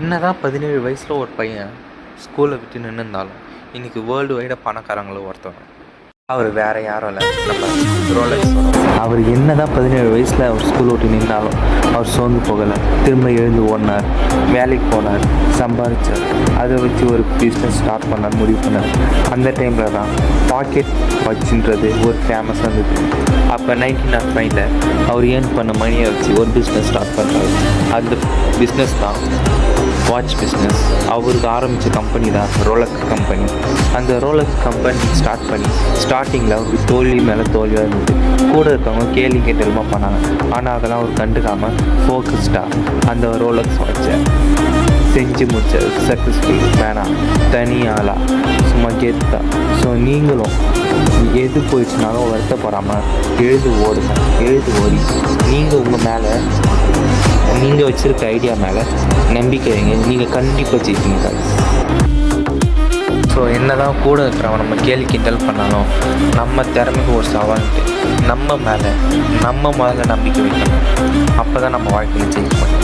என்னதான் 17 வயசில் ஒரு பையன் ஸ்கூலை விட்டு நின்றுருந்தாலும் இன்றைக்கி வேர்ல்டு வைடாக பணக்காரங்களும் ஒருத்தவங்க. அவர் வேறு யாரும் இல்லை, நம்ம ரோலக்ஸ். அவர் என்னதான் 17 வயசில் அவர் ஸ்கூல் விட்டு நின்றாலும் அவர் சோர்ந்து போகலை. திரும்ப எழுந்து ஓடினார், வேலைக்கு போனார், சம்பாதிச்சார். அதை வச்சு ஒரு பிஸ்னஸ் ஸ்டார்ட் பண்ணார், முடிவு பண்ணார். அந்த டைமில் தான் பாக்கெட் வாட்ச்ன்றது ஒரு ஃபேமஸாக இருந்தது. அப்போ 1905 அவர் ஏர்ன் பண்ண மணியை வச்சு ஒரு பிஸ்னஸ் ஸ்டார்ட் பண்ணுறாரு. அந்த பிஸ்னஸ் தான் வாட்ச் பிஸ்னஸ். அவருக்கு ஆரம்பித்த கம்பெனி தான் ரோலக்ஸ் கம்பெனி. அந்த ரோலக்ஸ் கம்பெனி ஸ்டார்ட் பண்ணி ஸ்டார்டிங்கில் அவருக்கு தோல்வி மேலே தோல்வியாக இருந்தது. கூட இருக்கவங்க கேள்வி கேட்டலுமா பண்ணாங்க. ஆனால் அதெல்லாம் அவர் கண்டுக்காமல் ஃபோக்கஸ்டாக அந்த ரோலக்ஸ் வாட்சை செஞ்சு முடிச்சார். சக்ஸஸ்ஃபுல் வேணாம், தனியாளாக சும்மா கெத்தா. ஸோ நீங்களும் எது போயிடுச்சுனாலும் வருத்தப்படாமல் எழுது ஓடுங்க. எழுது ஓடி நீங்கள் உங்கள் மேலே நீங்கள் வச்சுருக்க ஐடியா மேலே நம்பிக்கை வைங்க. நீங்கள் கண்டிப்பாக ஜெயிப்பீங்க. ஸோ என்ன தான் கூட இருக்கிறவன் நம்ம கேள்வி கிண்டல் பண்ணாலும் நம்ம திறமைக்கு ஒரு சவால்ட்டு நம்ம மேலே நம்ம முதல்ல நம்பிக்கை வைக்கணும். அப்போ தான் நம்ம வாழ்க்கையில் ஜெயிக்க முடியும்.